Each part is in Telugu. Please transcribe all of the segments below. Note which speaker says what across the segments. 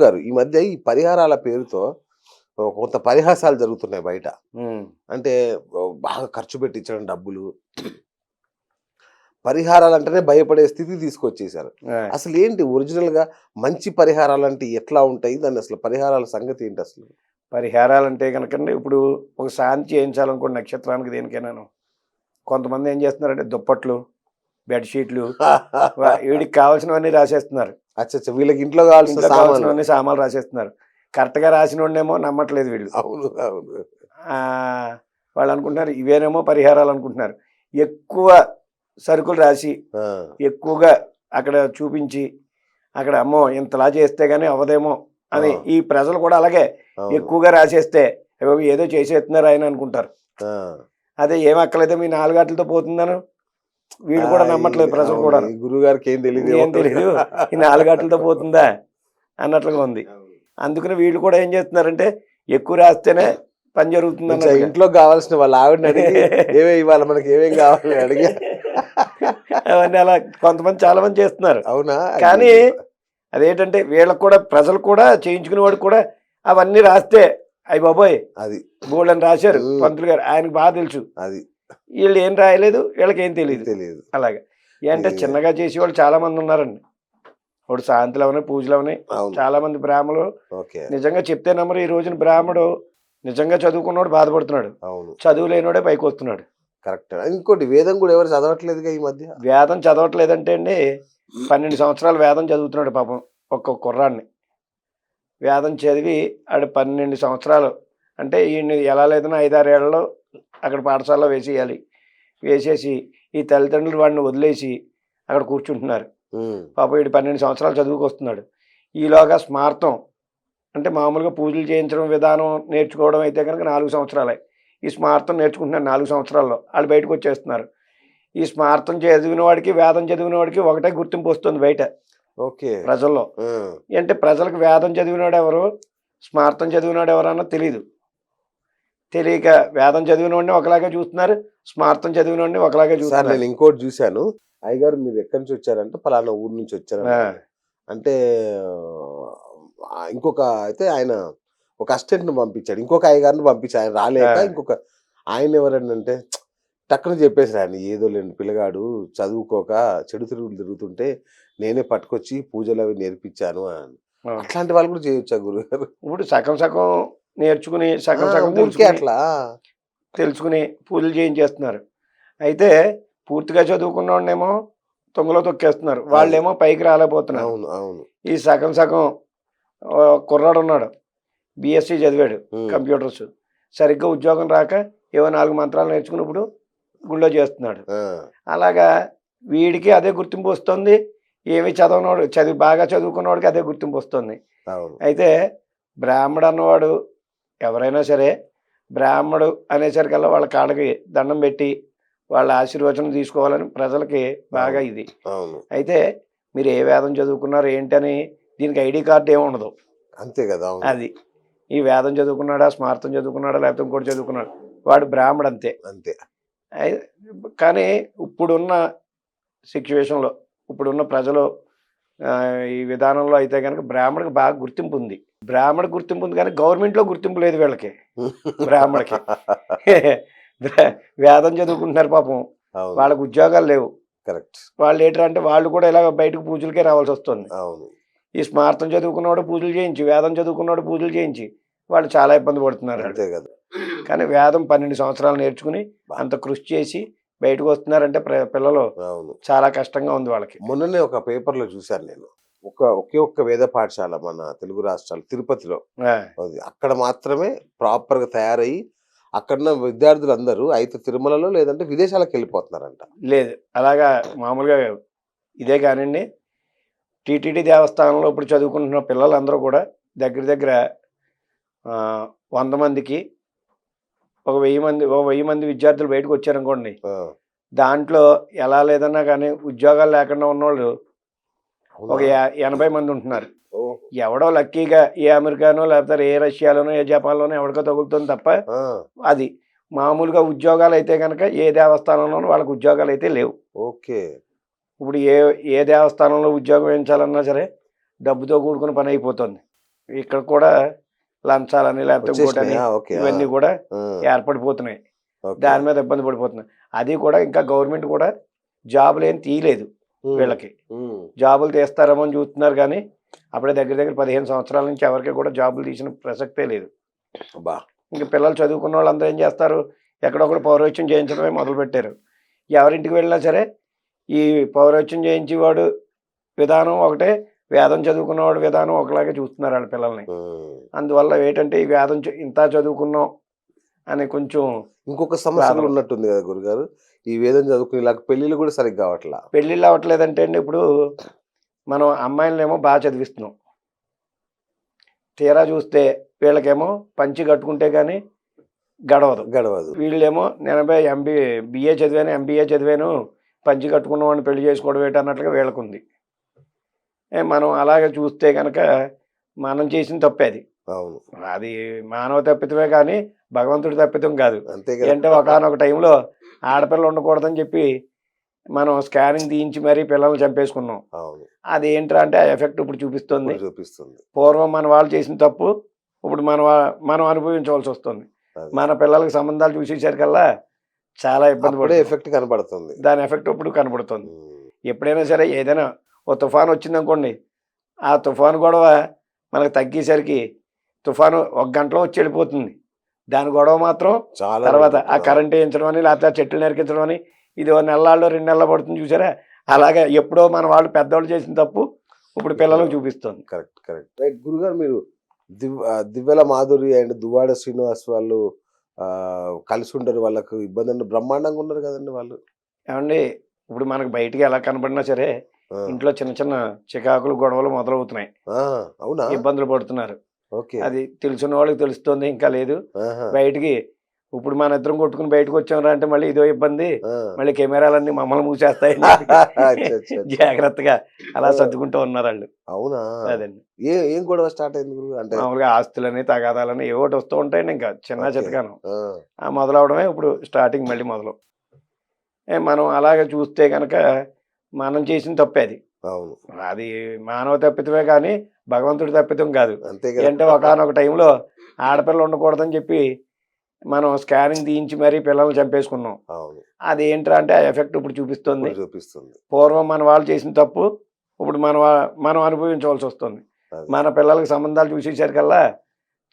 Speaker 1: గురువుగారు ఈ మధ్య ఈ పరిహారాల పేరుతో కొంత పరిహాసాలు జరుగుతున్నాయి బయట.
Speaker 2: హ్మ్.
Speaker 1: అంటే బాగా ఖర్చు పెట్టించడం డబ్బులు. పరిహారాలంటేనే భయపడే స్థితికి తీసుకొచ్చేసారు.
Speaker 2: ఆ!
Speaker 1: అసలేంటి ఒరిజినల్‌గా మంచి పరిహారాలంటే ఎట్లా ఉంటాయి? దాన్ని అసలు పరిహారాల సంగతి ఏంటి అసలు?
Speaker 2: పరిహారాలంటే గనకండి ఇప్పుడు ఒక శాంతి చేయించాలనుకోండి నక్షత్రానికి దేనికైనాను. కొంతమంది ఏం చేస్తున్నారంటే దుప్పట్లు, బెడ్‌షీట్లు వీడికి కావాల్సినవన్నీ రాసేస్తున్నారు.
Speaker 1: అచ్చచ్చ! వీళ్ళకి ఇంట్లో కావాల్సిన
Speaker 2: ఇంట్లో
Speaker 1: సామాన్లు.
Speaker 2: కావాల్సినవన్నీ సామాన్లు రాసేస్తున్నారు. కరెక్ట్‌గా రాసినోడినేమో నమ్మట్లేదు వీళ్ళు.
Speaker 1: అవును. అవును.
Speaker 2: వాళ్ళు అనుకుంటున్నారు ఇవేనేమో పరిహారాలు అనుకుంటున్నారు. ఎక్కువ సరుకులు రాసి,
Speaker 1: ఆ!
Speaker 2: ఎక్కువగా అక్కడ చూపించి, అక్కడ అమ్మో! ఇంతలా చేస్తే గాని అవ్వదేమో అని
Speaker 1: ఆ!
Speaker 2: ఈ ప్రజలు కూడా అలాగే
Speaker 1: అవును.
Speaker 2: ఎక్కువగా రాసేస్తే అయ్యో! ఏదో చేసేస్తున్నారు ఆయన అనుకుంటారు.
Speaker 1: ఆ!
Speaker 2: అదే ఏం అక్కర్లేదే మీ 4 ఆటలతో పోతుందను వీళ్ళు
Speaker 1: ఆ!
Speaker 2: కూడా నమ్మట్లేదు ప్రజలు
Speaker 1: అవును.
Speaker 2: కూడాను.
Speaker 1: ఈ గురువుగారికి ఏం తెలీదేమో.
Speaker 2: ఏం తెలీదు ఈ 4 ఆటలతో పోతుందా అన్నట్లుగా ఉంది. అందుకని వీళ్ళు కూడా ఏం చేస్తున్నారంటే ఎక్కువ రాస్తేనే పని జరుగుతుంది
Speaker 1: కొంచెం
Speaker 2: అన్నట్టుగా.
Speaker 1: ఇంట్లోకి కావాల్సిన వాళ్ళ ఆవిడని అడిగి ఇవాళ మనకి ఏమేం కావాలి అని అడిగా.
Speaker 2: అవన్నీ అలా కొంతమంది చాలా మంది చేస్తున్నారు.
Speaker 1: అవునా?
Speaker 2: కానీ
Speaker 1: అయ్యయ్యో!
Speaker 2: అదేంటంటే వీళ్ళకి కూడా ప్రజలు కూడా చేయించుకునే వాడికి కూడా అవన్నీ రాస్తే అయ్య బాబోయ్
Speaker 1: అది.
Speaker 2: బోల్డని రాశారు
Speaker 1: హ్మ్.
Speaker 2: పంతులు గారు ఆయనకు బాగా తెలుసు.
Speaker 1: అది.
Speaker 2: వీళ్ళు ఏం రాయలేదు వీళ్ళకి ఏం తెలియదు.
Speaker 1: తెలీదు.
Speaker 2: అలాగా ఏంటంటే
Speaker 1: ఈ
Speaker 2: చిన్నగా చేసేవాళ్ళు చాలా మంది ఉన్నారండి. ఇప్పుడు శాంతులు అవని పూజలు అవని
Speaker 1: అవును.
Speaker 2: చాలా మంది బ్రాహ్మలు
Speaker 1: ఓకే.
Speaker 2: నిజంగా చెప్తే నమ్మరు. ఈ రోజున బ్రాహ్మడు నిజంగా చదువుకున్నోడు బాధపడుతున్నాడు.
Speaker 1: అవును.
Speaker 2: చదువు లేనోడే పైకి వస్తున్నాడు.
Speaker 1: కరెక్ట్. ఇంకోటి వేదం కూడా ఎవరు చదవట్లేదుగా ఈ మధ్య.
Speaker 2: వేదం చదవట్లేదంటే అండి 12 సంవత్సరాలు వేదం చదువుతున్నాడు పాపం ఒక్క కుర్రాడిని. వేదం చదివి ఆడు 12 సంవత్సరాలు అంటే ఈయన్ని ఎలా లేదన్నా 5, 6 ఏళ్లలో అక్కడ పాఠశాలలో వేసేయాలి. వేసేసి ఈ తల్లిదండ్రులు వాడిని వదిలేసి అక్కడ కూర్చుంటున్నారు.
Speaker 1: హ్మ్.
Speaker 2: పాపం వీడు 12 సంవత్సరాలు చదువుకొస్తున్నాడు. ఈలోగా స్మార్తం అంటే మామూలుగా పూజలు చేయించడం విధానం నేర్చుకోవడం అయితే కనుక 4 సంవత్సరాలే. ఈ స్మార్తం నేర్చుకుంటున్నారు 4 సంవత్సరాల్లో. ఆళ్ళు బయటకొచ్చేస్తున్నారు. ఈ స్మార్తం చదివిన వాడికి, వేదం చదివిన వాడికి ఒకటే గుర్తింపు వస్తుంది బయట
Speaker 1: ఓకే.
Speaker 2: ప్రజల్లో.
Speaker 1: హ్మ్.
Speaker 2: అంటే ప్రజలకు వేదం చదివినోడెవరు, స్మార్తం చదివినోడెవరు అన్నది తెలీదు. తెలియక వేదం చదివినోడిని ఒకలాగా చూస్తున్నారు, స్మార్తం చదివినోడిని ఒకలాగా
Speaker 1: సార్
Speaker 2: చూస్తున్నారు.
Speaker 1: నేను ఇంకోటి చూసాను. అయ్యగారు మీరు ఎక్కడి నుంచి వచ్చారంటే పలానా ఊరు నుంచి
Speaker 2: ఆ!
Speaker 1: వచ్చారన్నారు. అంటే ఇంకొక అయితే ఆయన ఒక అసిస్టెంట్‌ని పంపించాడు. ఇంకొక అయ్యగారిని పంపించాడు. ఆయన రాలేక
Speaker 2: ఆ!
Speaker 1: ఇంకొక ఆయన ఎవరనంటే టక్కున చెప్పేసారు ఆయన. ఏదోలేండి పిల్లగాడు చదువుకోక చెడు తిరుగులు తిరుగుతుంటే నేనే పట్టుకొచ్చి పూజలవి నేర్పించాను అని.
Speaker 2: అవును.
Speaker 1: అట్లాంటి వాళ్ళు కూడా చేయొచ్చా గురుగారు?
Speaker 2: ఇప్పుడు సగం సగం నేర్చుకుని,
Speaker 1: ఆ!
Speaker 2: సగం సగం
Speaker 1: ఊరికే
Speaker 2: తెలుసుకుని,
Speaker 1: అట్లా.
Speaker 2: తెలుసుకుని పూజలు చేయించేస్తున్నారు. అయితే పూర్తిగా చదువుకున్నోడినేమో తుంగలో తొక్కేస్తున్నారు.
Speaker 1: అది.
Speaker 2: వాళ్ళేమో పైకి రాలేకపోతున్నారు.
Speaker 1: అవును. అవును.
Speaker 2: ఈ సగం సగం కుర్రాడున్నాడు. బీఎస్సీ చదివాడు
Speaker 1: హ్మ్.
Speaker 2: కంప్యూటర్స్. సరిగ్గా ఉద్యోగం రాక ఏవో 4 మంత్రాలు నేర్చుకుని ఇప్పుడు గుళ్ళో చేస్తున్నాడు.
Speaker 1: ఆ!
Speaker 2: అలాగా వీడికి అదే గుర్తింపు వస్తుంది. ఏమి చదవనోడు బాగా చదువుకున్నోడికి అదే గుర్తింపు వస్తుంది.
Speaker 1: అవును.
Speaker 2: అయితే బ్రాహ్మడు అన్నవాడు ఎవరైనా సరే బ్రాహ్మడు అనేసరికల్లా వాళ్ళ కాళ్ళకి దండం పెట్టి వాళ్ళ ఆశీర్వచనం తీసుకోవాలని ప్రజలకి బాగా
Speaker 1: అవును.
Speaker 2: ఇది.
Speaker 1: అవును.
Speaker 2: అయితే మీరు ఏ వేదం చదువుకున్నారు ఏంటని దీనికి ఐడీ కార్డ్ ఏమి ఉండదు.
Speaker 1: అంతే గదా! అవును.
Speaker 2: అది. ఈ వేదం చదువుకున్నాడా, స్మార్తం చదువుకున్నాడా లేకపోతే ఇంకోటి చదువుకున్నాడు. వాడు బ్రాహ్మడు అంతే.
Speaker 1: అంతే.
Speaker 2: అయి కానీ ఇప్పుడున్న సిట్యుయేషన్‌లో ఇప్పుడున్న ప్రజలు ఈ విధానంలో అయితే గనక బ్రాహ్మడికి బాగా గుర్తింపు ఉంది. బ్రాహ్మడికి గుర్తింపు ఉంది కానీ గవర్నమెంట్‌లో గుర్తింపు లేదు వీళ్ళకి. బ్రాహ్మడికి. వేదం చదువుకుంటున్నారు పాపం.
Speaker 1: అవును.
Speaker 2: వాళ్ళకి ఉద్యోగాలు లేవు.
Speaker 1: కరెక్ట్.
Speaker 2: వాళ్ళేంటంటే వాళ్ళు కూడా ఇలాగ బయటకు పూజలకే రావాల్సొస్తుంది.
Speaker 1: అవును.
Speaker 2: ఈ స్మార్తం చదువుకున్నవాడు పూజలు చేయించి, వేదం చదువుకున్నవాడు పూజలు చేయించి, వాళ్ళు చాలా ఇబ్బంది పడుతున్నారాళ్ళు.
Speaker 1: అంతే గదా!
Speaker 2: కానీ వేదం 12 సంవత్సరాలు నేర్చుకుని,
Speaker 1: బా
Speaker 2: అంత కృషి చేసి బయటకొస్తున్నారంటే పిల్లలు
Speaker 1: అవును.
Speaker 2: చాలా కష్టంగా ఉంది వాళ్ళకి.
Speaker 1: మొన్ననే ఒక పేపర్‌లో చూసాను నేను. ఒకే ఒక్క వేద పాఠశాల మన తెలుగు రాష్ట్రాలు తిరుపతిలో.
Speaker 2: ఆ!
Speaker 1: అది. అక్కడ మాత్రమే ప్రాపర్‌గా తయారయ్యి అక్కడున్న విద్యార్థులందరూ అయితే తిరుమలలో లేదంటే విదేశాలకెళ్ళిపోతున్నారంట.
Speaker 2: లేదు. అలాగా మామూలుగా ఇదే కానండి, టీటీడీ దేవస్థానంలో ఇప్పుడు చదువుకుంటున్న పిల్లలందరూ కూడా దగ్గర దగ్గర 100 మందికి ఒక 1000 మంది, ఓ 1000 మంది విద్యార్థులు బయటకొచ్చారనుకోండి.
Speaker 1: ఆ!
Speaker 2: దాంట్లో ఎలా లేదన్నా కానీ ఉద్యోగాలు లేకుండా ఉన్నోళ్ళు ఒక
Speaker 1: అవునా?
Speaker 2: 80 మంది ఉంటున్నారు.
Speaker 1: ఓహ్!
Speaker 2: ఎవడో లక్కీగా ఏ అమెరికానో లేకపోతే ఏ రష్యాలోనో, ఏ జపాన్‌లోనో ఎవడికో తగులుతుంది తప్ప
Speaker 1: ఆ!
Speaker 2: అది. మామూలుగా ఉద్యోగాలైతే గనక ఏ దేవస్థానంలోనూ వాళ్ళకి ఉద్యోగాలైతే లేవు.
Speaker 1: ఓకే.
Speaker 2: ఇప్పుడు ఏ ఏ దేవస్థానంలో ఉద్యోగం వేయించాలన్నా సరే డబ్బుతో కూడుకున్న పనయిపోతుంది. ఇక్కడ కూడా లంచాలని లేకపోతే ఇంకోటని
Speaker 1: వచ్చేసినాయా? ఓకే.
Speaker 2: ఇవన్నీ కూడా ఏర్పడిపోతున్నాయి. దాని మీద ఇబ్బంది పడిపోతున్నాయి. అది కూడా ఇంకా గవర్నమెంట్ కూడా జాబులు ఏం తీయలేదు వీళ్ళకి. జాబులు తీస్తారేమో అని చూస్తున్నారు కానీ అప్పుడే దగ్గర దగ్గర 15 సంవత్సరాల నుంచి ఎవరికి కూడా జాబులు తీసిన ప్రసక్తే లేదు. ఇంక పిల్లలు చదువుకున్న వాళ్ళందరూ ఏం చేస్తారు, ఎక్కడొక్కడ పౌరోహిత్యం చేయించడమే మొదలుపెట్టారు. ఎవరింటికి వెళ్ళినా సరే ఈ పౌరోహిత్యం చేయించేవాడు విధానం ఒకటే, వేదం చదువుకున్నవాడు విధానం ఒకలాగే చూస్తున్నారు వాళ్ళ పిల్లల్ని. అందువల్ల ఏంటంటే ఈ వేదం ఇంత చదువుకున్నాం అని కొంచెం
Speaker 1: ఇంకొక సమస్య కూడా ఉన్నట్టుంది కదా గురుగారు, ఈ వేదం చదువుకుని ఇలా పెళ్లిళ్ళు కూడా సరిగ్గా అవట్లా.
Speaker 2: పెళ్ళిళ్ళు అవ్వట్లేదంటే అండి, ఇప్పుడు మనం అమ్మాయిలనేమో బాగా చదివిస్తున్నాం, తీరా చూస్తే వీళ్ళకేమో పంచి కట్టుకుంటే కానీ గడవదు. వీళ్ళేమో నేను బిఏ చదివాను, ఎంబీఏ చదివాను, పంచి కట్టుకున్న వాడిని పెళ్లి చేసుకోవడం ఏంటి అన్నట్లుగా వీళ్ళకుంది. మనం అలాగే చూస్తే కనుక మనం చేసిన తప్పే అది.
Speaker 1: అవును,
Speaker 2: అది మానవ తప్పితమే కానీ భగవంతుడి తప్పితం కాదు.
Speaker 1: అంతే.
Speaker 2: అంటే ఒకనొక టైంలో ఆడపిల్ల ఉండకూడదని చెప్పి మనం స్కానింగ్ తీయించి మరీ పిల్లల్ని చంపేసుకున్నాం. అది ఏంట్రా అంటే ఆ ఎఫెక్ట్ ఇప్పుడు చూపిస్తుంది. పూర్వం మన వాళ్ళు చేసిన తప్పు ఇప్పుడు మనం అనుభవించవలసి వస్తుంది. మన పిల్లలకి సంబంధాలు చూసేసరికల్లా చాలా ఇబ్బంది పడే
Speaker 1: ఎఫెక్ట్ కనబడుతుంది.
Speaker 2: దాని ఎఫెక్ట్ ఇప్పుడు కనబడుతుంది. ఎప్పుడైనా సరే ఏదైనా ఓ తుఫాను వచ్చిందనుకోండి, ఆ తుఫాను గొడవ మనకు తగ్గేసరికి తుఫాను 1 గంటలో వచ్చి వెళ్ళిపోతుంది. దాని గొడవ మాత్రం తర్వాత ఆ కరెంట్ వేయించడం అని లేకపోతే చెట్లు నరికించడం అని ఇది 1 నెలల్లో 2 నెలలు పడుతుంది చూసారా. అలాగే ఎప్పుడో మన వాళ్ళు పెద్దవాళ్ళు చేసిన తప్పు ఇప్పుడు పిల్లలకు చూపిస్తుంది.
Speaker 1: కరెక్ట్ రైట్ గురుగారు, మీరు దివ్యల మాధురి అండ్ దువ్వాడ శ్రీనివాస్ వాళ్ళు కలిసి ఉండరు, వాళ్ళకు ఇబ్బంది బ్రహ్మాండంగా ఉన్నారు కదండి వాళ్ళు.
Speaker 2: ఏమండి, ఇప్పుడు మనకు బయటికి ఎలా కనబడినా సరే ఇంట్లో చిన్న చిన్న చికాకులు గొడవలు మొదలవుతున్నాయి.
Speaker 1: అవునా,
Speaker 2: ఇబ్బందులు పడుతున్నారు. అది తెలిసిన వాళ్ళకి తెలుస్తుంది, ఇంకా లేదు. బయటికి ఇప్పుడు మన ఇద్దరం కొట్టుకుని బయటకు వచ్చామరా అంటే మళ్ళీ ఇదో ఇబ్బంది, మళ్ళీ కెమెరాలన్నీ మమ్మల్ని మూసేస్తాయని జాగ్రత్తగా అలా సర్దుకుంటూ ఉన్నారు వాళ్ళు.
Speaker 1: అవునా,
Speaker 2: అదండి.
Speaker 1: ఏం గొడవ స్టార్ట్ అయింది అంటే
Speaker 2: మామూలుగా ఆస్తులని తగాదాలని ఏవోటి వస్తూ ఉంటాయండి. ఇంకా చిన్న చితకాను మొదలవడమే ఇప్పుడు స్టార్టింగ్ మళ్ళీ మొదలు. మనం అలాగే చూస్తే కనుక మనం చేసిన తప్పే అది. అది మానవ తప్పితమే కానీ భగవంతుడి తప్పితం కాదు. అంటే ఒకనొక టైంలో ఆడపిల్ల ఉండకూడదని చెప్పి మనం స్కానింగ్ తీయించి మరీ పిల్లల్ని చంపేసుకున్నాం. అది ఏంట్రా అంటే ఆ ఎఫెక్ట్ ఇప్పుడు చూపిస్తుంది. పూర్వం మన వాళ్ళు చేసిన తప్పు ఇప్పుడు మనం అనుభవించవలసి వస్తుంది. మన పిల్లలకి సంబంధాలు చూసేసరికల్లా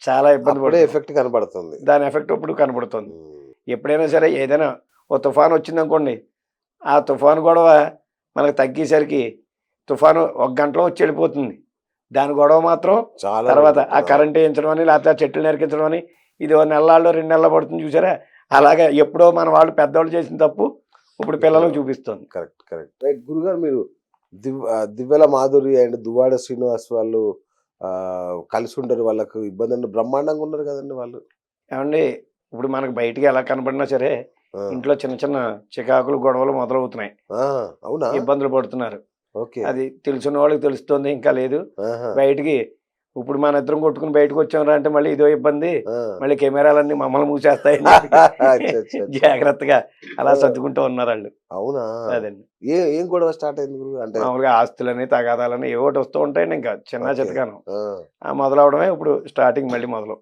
Speaker 2: చాలా ఇబ్బంది పడే
Speaker 1: ఎఫెక్ట్ కనబడుతుంది.
Speaker 2: దాని ఎఫెక్ట్ ఇప్పుడు కనబడుతుంది. ఎప్పుడైనా సరే ఏదైనా ఓ తుఫాను వచ్చిందనుకోండి, ఆ తుఫాను గొడవ మనకు తగ్గేసరికి తుఫాను 1 గంటలో వచ్చి వెళ్ళిపోతుంది. దాని గొడవ మాత్రం తర్వాత ఆ కరెంట్ వేయించడం అని లేకపోతే చెట్లు నరికించడం అని ఇది 1 నెలల్లో 2 నెలలు పడుతుంది చూసారా. అలాగే ఎప్పుడో మన వాళ్ళు పెద్దవాళ్ళు చేసిన తప్పు ఇప్పుడు పిల్లలకు చూపిస్తుంది.
Speaker 1: కరెక్ట్ రైట్ గురుగారు, మీరు దివ్యల మాధురి అండ్ దువ్వాడ శ్రీనివాస్ వాళ్ళు కలిసి ఉండరు, వాళ్ళకు ఇబ్బంది బ్రహ్మాండంగా ఉన్నారు కదండి వాళ్ళు.
Speaker 2: ఏమండి, ఇప్పుడు మనకు బయటికి ఎలా కనబడినా సరే ఇంట్లో చిన్న చిన్న చికాకులు గొడవలు మొదలవుతున్నాయి.
Speaker 1: అవునా,
Speaker 2: ఇబ్బందులు పడుతున్నారు. అది తెలిసిన వాళ్ళకి తెలుస్తుంది, ఇంకా లేదు. బయటికి ఇప్పుడు మన ఇద్దరం కొట్టుకుని బయటకు వచ్చామరా అంటే మళ్ళీ ఇదో ఇబ్బంది, మళ్ళీ కెమెరాలన్నీ మమ్మల్ని మూసేస్తాయని జాగ్రత్తగా అలా సర్దుకుంటూ ఉన్నారు వాళ్ళు.
Speaker 1: అవునా,
Speaker 2: అదండి.
Speaker 1: ఏం గొడవ స్టార్ట్ అయింది అంటే
Speaker 2: మామూలుగా ఆస్తులని తగాదాలని ఏవోటి వస్తూ ఉంటాయండి. ఇంకా చిన్న చితకాను మొదలవడమే ఇప్పుడు స్టార్టింగ్ మళ్ళీ మొదలు.